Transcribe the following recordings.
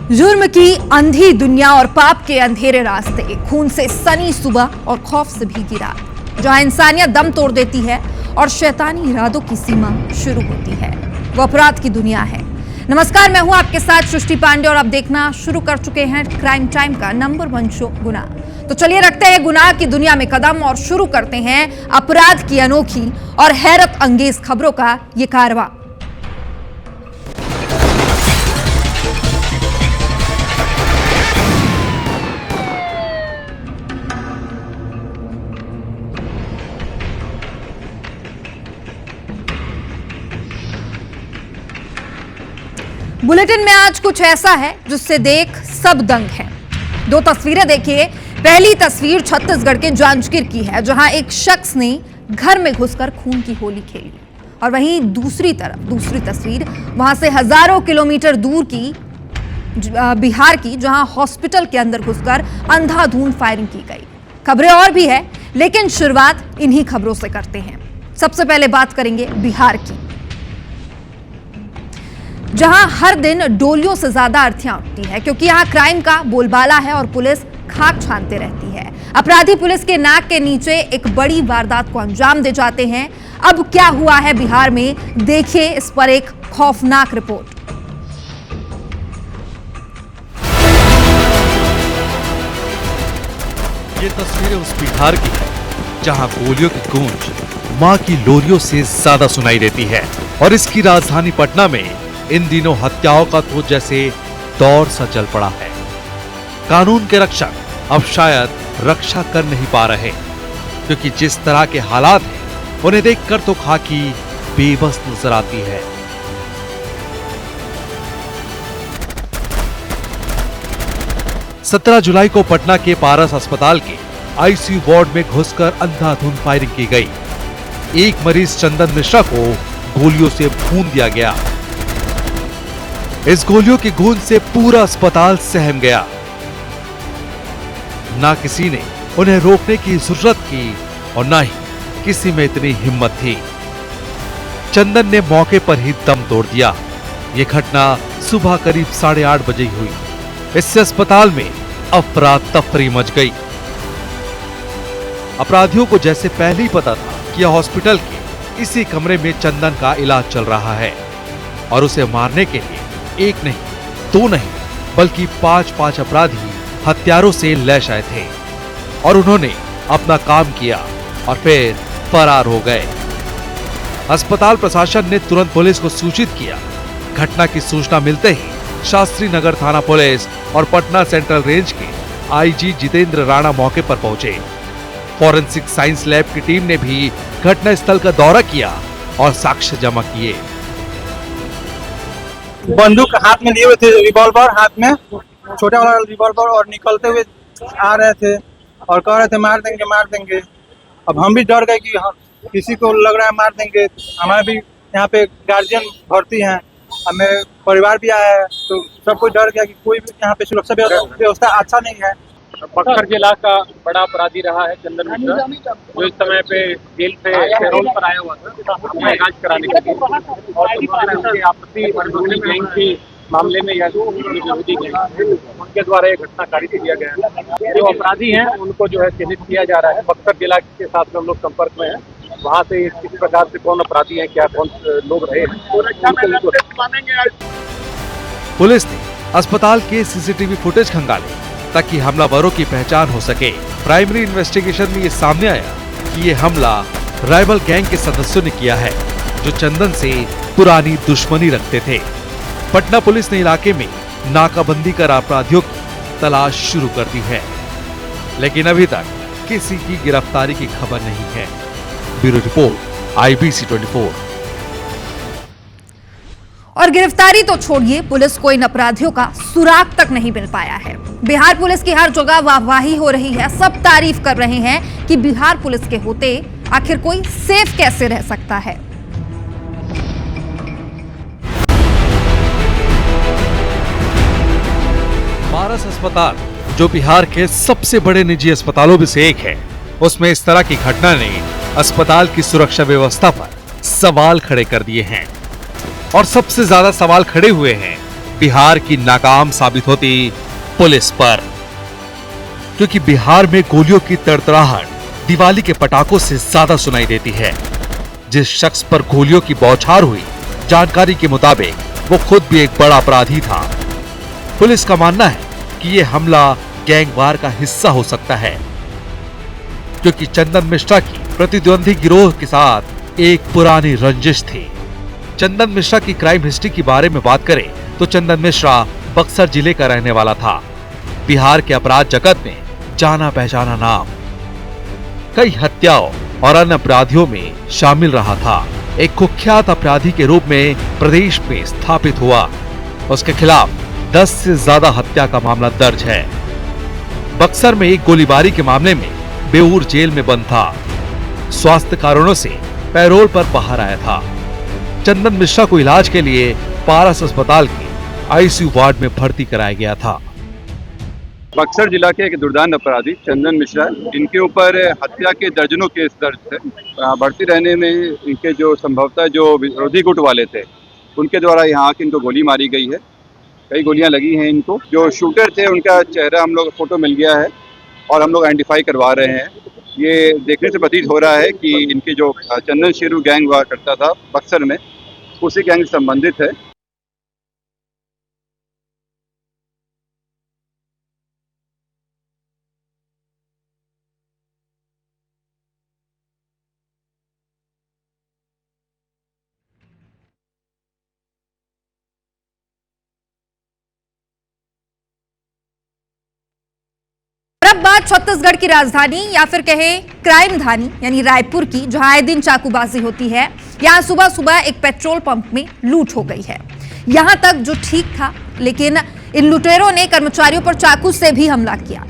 जुर्म की अंधी दुनिया और पाप के अंधेरे रास्ते, खून से सनी सुबह और खौफ से भीगी रात, जहां इंसानियत दम तोड़ देती है और शैतानी इरादों की सीमा शुरू होती है, वो अपराध की दुनिया है। नमस्कार, मैं हूं आपके साथ सृष्टि पांडे और आप देखना शुरू कर चुके हैं क्राइम टाइम का नंबर 1 शो गुनाह। तो चलिए रखते हैं गुनाह की दुनिया में कदम और शुरू करते हैं अपराध की अनोखी और हैरत अंगेज खबरों का ये कारवां। बुलेटिन में आज कुछ ऐसा है जिससे देख सब दंग हैं। दो तस्वीरें देखिए। पहली तस्वीर छत्तीसगढ़ के जांजगीर की है, जहां एक शख्स ने घर में घुसकर खून की होली खेली, और वहीं दूसरी तस्वीर वहां से हजारों किलोमीटर दूर की बिहार की, जहां हॉस्पिटल के अंदर घुसकर अंधाधुंध फायरिंग की गई। खबरें और भी है, लेकिन शुरुआत इन्हीं खबरों से करते हैं। सबसे पहले बात करेंगे बिहार की, जहां हर दिन डोलियों से ज्यादा अर्थियां उठती है, क्योंकि यहां क्राइम का बोलबाला है और पुलिस खाक छानते रहती है। अपराधी पुलिस के नाक के नीचे एक बड़ी वारदात को अंजाम दे जाते हैं। अब क्या हुआ है बिहार में, देखिए इस पर एक खौफनाक रिपोर्ट। ये तस्वीरें उस बिहार की है जहां गोलियों की गूंज मां की लोरियों से ज्यादा सुनाई देती है, और इसकी राजधानी पटना में इन दिनों हत्याओं का तो जैसे दौर सा चल पड़ा है। कानून के रक्षक अब शायद रक्षा कर नहीं पा रहे, क्योंकि जिस तरह के हालात हैं उन्हें देखकर तो खाकी बेबस नजर आती है। सत्रह जुलाई को पटना के पारस अस्पताल के आईसीयू वार्ड में घुसकर अंधाधुंध फायरिंग की गई। एक मरीज चंदन मिश्रा को गोलियों से भून दिया गया। इस गोलियों की गूंज से पूरा अस्पताल सहम गया। ना किसी ने उन्हें रोकने की जरूरत की और ना ही किसी में इतनी हिम्मत थी। चंदन ने मौके पर ही दम तोड़ दिया। यह घटना सुबह करीब 8:30 बजे हुई। इससे अस्पताल में अफरा तफरी मच गई। अपराधियों को जैसे पहले ही पता था कि यह हॉस्पिटल के इसी कमरे में चंदन का इलाज चल रहा है, और उसे मारने के लिए एक नहीं, दो नहीं, बल्कि 5 अपराधी हत्यारों से लैस आए थे, और उन्होंने अपना काम किया और फिर फरार हो गए। अस्पताल प्रशासन ने तुरंत पुलिस को सूचित किया। घटना की सूचना मिलते ही शास्त्री नगर थाना पुलिस और पटना सेंट्रल रेंज के आईजी जितेंद्र राणा मौके पर पहुंचे। फॉरेंसिक साइंस लैब की टीम ने भी घटनास्थल का दौरा किया और साक्ष्य जमा किए। बंदूक हाथ में लिए हुए थे, रिवॉल्वर हाथ में, छोटा वाला रिवॉल्वर, और निकलते हुए आ रहे थे और कह रहे थे मार देंगे मार देंगे। अब हम भी डर गए कि किसी को लग रहा है मार देंगे। हमारे भी यहाँ पे गार्जियन भर्ती हैं, अब मेरे परिवार भी आया है, तो सब कोई डर गया कि कोई भी यहाँ पे सुरक्षा व्यवस्था अच्छा नहीं है। बक्सर जिला का बड़ा अपराधी रहा है चंदन मिश्रा, जो इस समय पे जेल से पैरोल पर आया हुआ था अपना इलाज कराने के लिए, और उनके आपसी गैंग के मामले में यह विरोधी गैंग उनके द्वारा ये घटना कारित किया गया। जो अपराधी हैं उनको जो है चिन्हित किया जा रहा है। बक्सर जिला के साथ हम लोग संपर्क में हैं, वहाँ से किस प्रकार से कौन अपराधी हैं, क्या कौन लोग रहे हैं। पुलिस ने अस्पताल के सीसीटीवी फुटेज खंगाले ताकि हमलावरों की पहचान हो सके। प्राइमरी इन्वेस्टिगेशन में ये सामने आया कि ये हमला राइवल गैंग के सदस्यों ने किया है, जो चंदन से पुरानी दुश्मनी रखते थे। पटना पुलिस ने इलाके में नाकाबंदी कर अपराधियों की तलाश शुरू कर दी है, लेकिन अभी तक किसी की गिरफ्तारी की खबर नहीं है। Bureau report, IBC 24। और गिरफ्तारी तो छोड़िए, पुलिस को इन अपराधियों का सुराग तक नहीं मिल पाया है। बिहार पुलिस की हर जगह वाहवाही हो रही है, सब तारीफ कर रहे हैं कि बिहार पुलिस के होते आखिर कोई सेफ कैसे रह सकता है। पारस अस्पताल, जो बिहार के सबसे बड़े निजी अस्पतालों में से एक है, उसमें इस तरह की घटना ने अस्पताल की सुरक्षा व्यवस्था पर सवाल खड़े कर दिए हैं। और सबसे ज्यादा सवाल खड़े हुए हैं बिहार की नाकाम साबित होती पुलिस पर, क्योंकि बिहार में गोलियों की तड़तड़ाहट दिवाली के पटाखों से ज्यादा सुनाई देती है। जिस शख्स पर गोलियों की बौछार हुई, जानकारी के मुताबिक वो खुद भी एक बड़ा अपराधी था। पुलिस का मानना है कि यह हमला गैंगवार का हिस्सा हो सकता है, क्योंकि चंदन मिश्रा की प्रतिद्वंदी गिरोह के साथ एक पुरानी रंजिश थी। चंदन मिश्रा की क्राइम हिस्ट्री के बारे में बात करें तो चंदन मिश्रा बक्सर जिले का रहने वाला था। बिहार के अपराध जगत में जाना पहचाना नाम, कई हत्याओं और अन्य अपराधियों में शामिल रहा था। एक कुख्यात अपराधी के रूप में प्रदेश में स्थापित हुआ। उसके खिलाफ 10 से ज्यादा हत्या का मामला दर्ज है। बक्सर में एक गोलीबारी के मामले में बेऊर जेल में बंद था। स्वास्थ्य कारणों से पैरोल पर बाहर आया था। चंदन मिश्रा को इलाज के लिए पारस अस्पताल के आईसीयू वार्ड में भर्ती कराया गया था। बक्सर जिला के एक दुर्दांत अपराधी चंदन मिश्रा, इनके ऊपर हत्या के दर्जनों केस दर्ज थे। भर्ती रहने में इनके जो संभवतः जो विरोधी गुट वाले थे, उनके द्वारा यहाँ आके इनको गोली मारी गई है। कई गोलियां लगी हैं इनको। जो शूटर थे उनका चेहरा हम लोग फोटो मिल गया है और हम लोग आइडेंटिफाई करवा रहे हैं। ये देखने से प्रतीत हो रहा है कि इनके जो चंदन शेरू गैंग हुआ करता था बक्सर में, उसी गैंग से संबंधित है। अब बात छत्तीसगढ़ की राजधानी या फिर कहे क्राइम धानी यानी रायपुर की, जहां आए दिन चाकूबाजी होती है। यहां सुबह सुबह एक पेट्रोल पंप में लूट हो गई है। यहां तक जो ठीक था, लेकिन इन लुटेरों ने कर्मचारियों पर चाकू से भी हमला किया।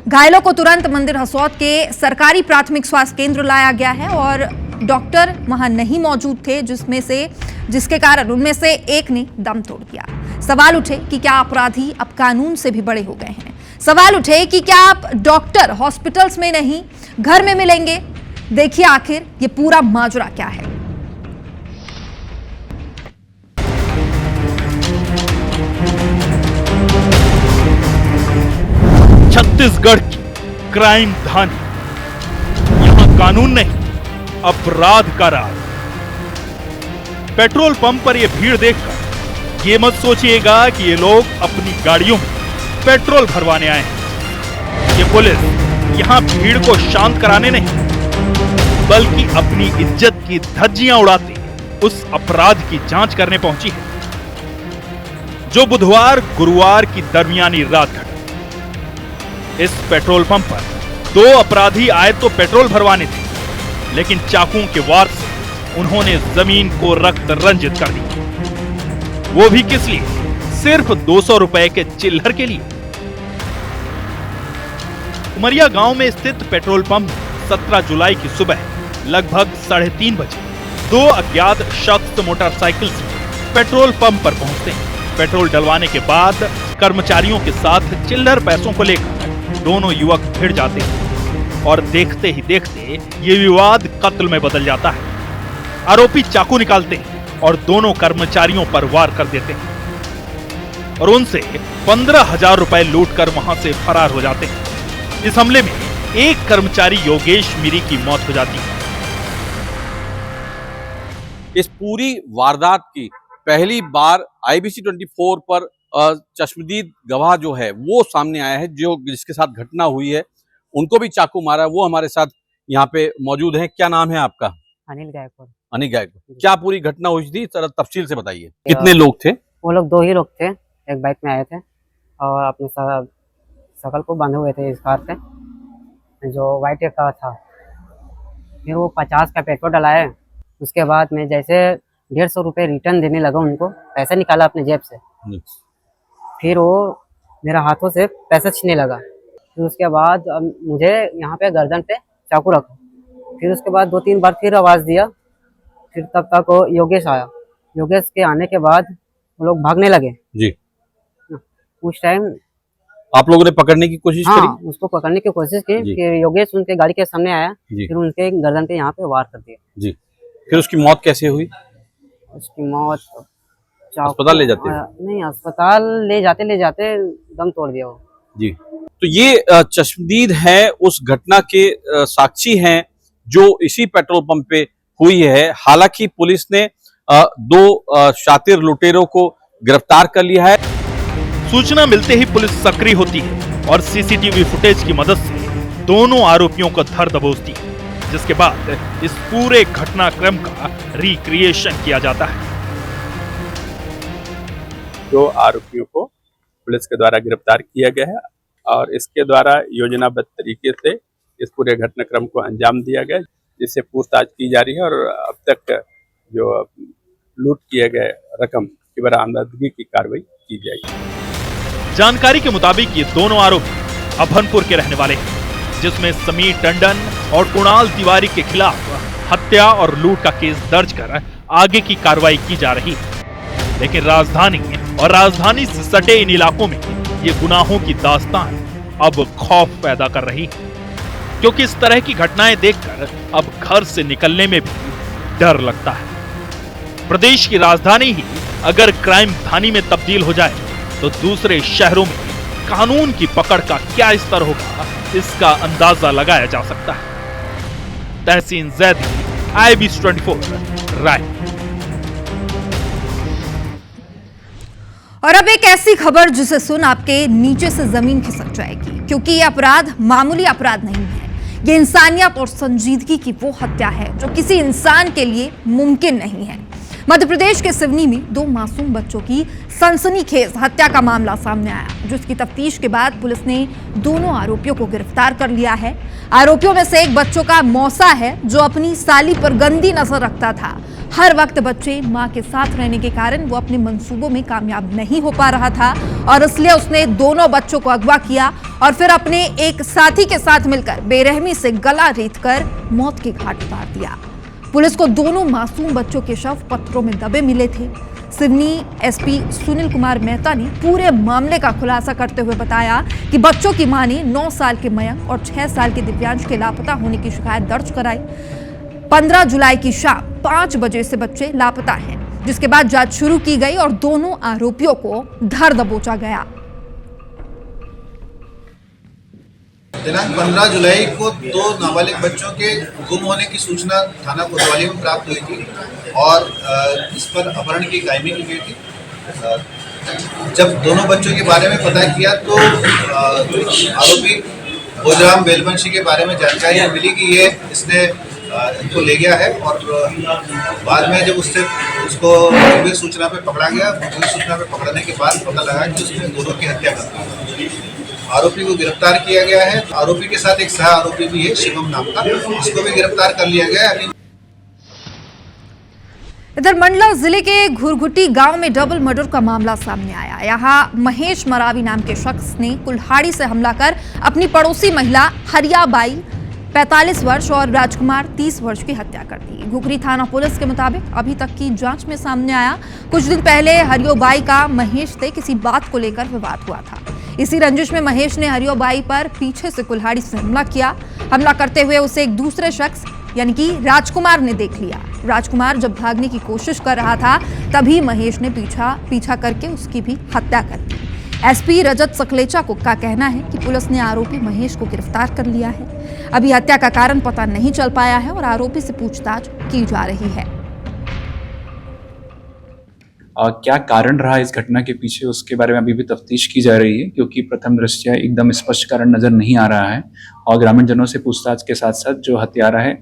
घायलों को तुरंत मंदिर हसौद के सरकारी प्राथमिक स्वास्थ्य केंद्र लाया गया है और डॉक्टर वहां नहीं मौजूद थे, जिसके कारण उनमें से एक ने दम तोड़ दिया। सवाल उठे कि क्या अपराधी अब कानून से भी बड़े हो गए हैं। सवाल उठे कि क्या आप डॉक्टर हॉस्पिटल्स में नहीं घर में मिलेंगे। देखिए आखिर ये पूरा माजरा क्या है। छत्तीसगढ़ की क्राइम धानी, यहां कानून नहीं, अपराध का राज। पेट्रोल पंप पर यह भीड़ देखकर ये मत सोचिएगा कि ये लोग अपनी गाड़ियों में पेट्रोल भरवाने आए हैं। ये पुलिस यहां भीड़ को शांत कराने नहीं, बल्कि अपनी इज्जत की धज्जियां उड़ाते उस अपराध की जांच करने पहुंची है जो बुधवार गुरुवार की दरमियानी रात घटा। इस पेट्रोल पंप पर 2 अपराधी आए तो पेट्रोल भरवाने थे, लेकिन चाकुओं के वार से उन्होंने जमीन को रक्त रंजित कर दिया। वो भी किस लिए? सिर्फ 200 रुपए के चिल्लर के लिए। उमरिया गांव में स्थित पेट्रोल पंप 17 जुलाई की सुबह लगभग 3:30 बजे 2 अज्ञात शख्स मोटरसाइकिल से पेट्रोल पंप पर पहुंचते हैं। पेट्रोल डलवाने के बाद कर्मचारियों के साथ चिल्लर पैसों को लेकर दोनों युवक भिड़ जाते हैं और देखते ही देखते ये विवाद कत्ल में बदल जाता है। आरोपी चाकू निकालते हैं और दोनों कर्मचारियों पर वार कर देते हैं और उनसे 15,000 रुपए लूटकर वहां से फरार हो जाते हैं। इस हमले में एक कर्मचारी योगेश मिरी की मौत हो जाती है। इस पूरी वारदात की पहली बार IBC 24 पर चश्मदीद गवाह जो है वो सामने आया है, जो जिसके साथ घटना हुई है उनको भी चाकू मारा। वो हमारे साथ यहाँ पे मौजूद हैं। क्या नाम है आपका? अनिल गायकवाड़। अनिल गायकवाड़। क्या पूरी घटना हुई थी, जरा तफसील से बताइए। कितने लोग थे? वो लोग 2 ही लोग थे, एक बाइक में आए थे और अपने शकल को बांधे हुए थे इस कार पे, जो वाइट का था। फिर वो 50 का पेट्रोल डलाए। उसके बाद मैं जैसे 150 रुपये रिटर्न देने लगा उनको, पैसा निकाला अपने जेब से। फिर वो मेरा हाथों से पैसा छीनने लगा। फिर उसके बाद मुझे यहाँ पे गर्दन पे चाकू रखा। फिर उसके बाद 2-3 बार फिर आवाज़ दिया। फिर तब तक वो योगेश आया। योगेश के आने के बाद वो लोग भागने लगे जी। उस टाइम आप लोगों ने पकड़ने की कोशिश करी? उसको पकड़ने की कोशिश की। फिर योगेश उनके गाड़ी के सामने आया। फिर उनके गर्दन पे यहाँ पे वार कर दिया। जी। फिर उसकी मौत कैसे हुई? उसकी मौत अस्पताल ले जाते? नहीं, अस्पताल ले जाते दम तोड़ दिया वो। जी, तो ये चश्मदीद है, उस घटना के साक्षी हैं जो इसी पेट्रोल पंप पे हुई है। हालांकि पुलिस ने दो शातिर लुटेरों को गिरफ्तार कर लिया है। सूचना मिलते ही पुलिस सक्रिय होती है और सीसीटीवी फुटेज की मदद से दोनों आरोपियों को धर दबोचती है, जिसके बाद इस पूरे घटनाक्रम का रिक्रिएशन किया जाता है। 2 आरोपियों को पुलिस के द्वारा गिरफ्तार किया गया है और इसके द्वारा योजनाबद्ध तरीके से इस पूरे घटनाक्रम को अंजाम दिया गया, जिससे पूछताछ की जा रही है और अब तक जो लूट किए गए रकम की बरामदगी की कार्रवाई की जाएगी। जानकारी के मुताबिक ये दोनों आरोपी अभनपुर के रहने वाले हैं, जिसमें समीर टंडन और कुणाल तिवारी के खिलाफ हत्या और लूट का केस दर्ज कर आगे की कार्रवाई की जा रही है। लेकिन राजधानी और राजधानी से सटे इन इलाकों में ये गुनाहों की दास्तान अब खौफ पैदा कर रही है, क्योंकि इस तरह की घटनाएं देखकर अब घर से निकलने में भी डर लगता है। प्रदेश की राजधानी ही अगर क्राइम धानी में तब्दील हो जाए तो दूसरे शहरों में कानून की पकड़ का क्या स्तर होगा, इसका अंदाजा लगाया जा सकता है। तहसीन जैदी, IBC 24, राय। और अब एक ऐसी खबर जिसे सुन आपके नीचे से जमीन खिसक जाएगी, क्योंकि ये अपराध मामूली अपराध नहीं है। ये इंसानियत और संजीदगी की वो हत्या है जो किसी इंसान के लिए मुमकिन नहीं है। मध्य प्रदेश के सिवनी में 2 मासूम बच्चों की सनसनीखेज हत्या का मामला सामने आया, जिसकी तफ्तीश के बाद पुलिस ने दोनों आरोपियों को गिरफ्तार कर लिया है। आरोपियों में से एक बच्चों का मौसा है जो अपनी साली पर गंदी नजर रखता था। हर वक्त बच्चे मां के साथ रहने के कारण वो अपने मंसूबों में कामयाब नहीं हो पा रहा था और इसलिए उसने दोनों बच्चों को अगवा किया और फिर अपने एक साथी के साथ मिलकर बेरहमी से गला रेतकर मौत के घाट उतार दिया। पुलिस को दोनों मासूम बच्चों के शव पत्थरों में दबे मिले थे। सिवनी SP सुनील कुमार मेहता ने पूरे मामले का खुलासा करते हुए बताया कि बच्चों की मां ने 9 साल के मयंक और 6 साल के दिव्यांश के लापता होने की शिकायत दर्ज कराई। 15 जुलाई की शाम 5 बजे से बच्चे लापता हैं, जिसके बाद जांच शुरू की गई और दोनों आरोपियों को धर दबोचा गया। दिनांक 15 जुलाई को 2 नाबालिग बच्चों के गुम होने की सूचना थाना कोतवाली में प्राप्त हुई थी और इस पर अपहरण की कायमी की गई थी। जब दोनों बच्चों के बारे में पता किया तो आरोपी भोजराम बेलवंशी के बारे में जानकारी मिली कि इसने इनको ले गया है और बाद में जब उसको पुलिस सूचना पे पकड़ा गया, पुलिस सूचना पे पकड़ने के बाद पता लगा कि उसने दोनों की हत्या कर दी। आरोपी को गिरफ्तार किया गया है। आरोपी के साथ एक सह आरोपी भी है शिवम नाम का, इसको भी गिरफ्तार कर लिया गया है। इधर मंडला जिले के घुरघुटी गांव में डबल मर्डर का मामला सामने आया। यहां महेश मरावी नाम के शख्स ने कुल्हाड़ी से हमला कर अपनी पड़ोसी महिला हरियाबाई 45 वर्ष और राजकुमार 30 वर्ष की हत्या कर दी। घुघरी थाना पुलिस के मुताबिक अभी तक की जांच में सामने आया, कुछ दिन पहले हरियोबाई का महेश से किसी बात को लेकर विवाद हुआ था। इसी रंजिश में महेश ने हरियोबाई पर पीछे से कुल्हाड़ी से हमला किया। हमला करते हुए उसे एक दूसरे शख्स यानी कि राजकुमार ने देख लिया। राजकुमार जब भागने की कोशिश कर रहा था तभी महेश ने पीछा करके उसकी भी हत्या कर दी। SP रजत सकलेचा का कहना है कि पुलिस ने आरोपी महेश को गिरफ्तार कर लिया है। अभी हत्या का कारण पता नहीं चल पाया है और आरोपी से पूछताछ की जा रही है। क्या कारण रहा इस घटना के पीछे, उसके बारे में अभी भी तफ्तीश की जा रही है, क्योंकि प्रथम दृष्टया एकदम स्पष्ट कारण नजर नहीं आ रहा है। और ग्रामीण जनों से पूछताछ के साथ साथ जो हत्यारा है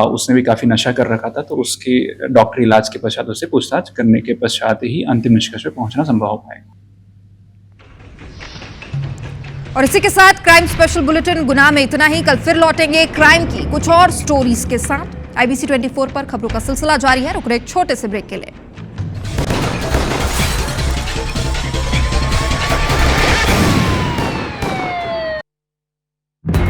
उसने भी काफी नशा कर रखा था, तो उसके डॉक्टरी इलाज के पश्चात उससे पूछताछ करने के पश्चात ही अंतिम निष्कर्ष पे पहुंचना संभव हो पाएगा। और इसी के साथ क्राइम स्पेशल बुलेटिन गुनाह में इतना ही। कल फिर लौटेंगे क्राइम की कुछ और स्टोरीज के साथ। IBC 24 पर खबरों का सिलसिला जारी है। रुक रहे एक छोटे से ब्रेक के लिए।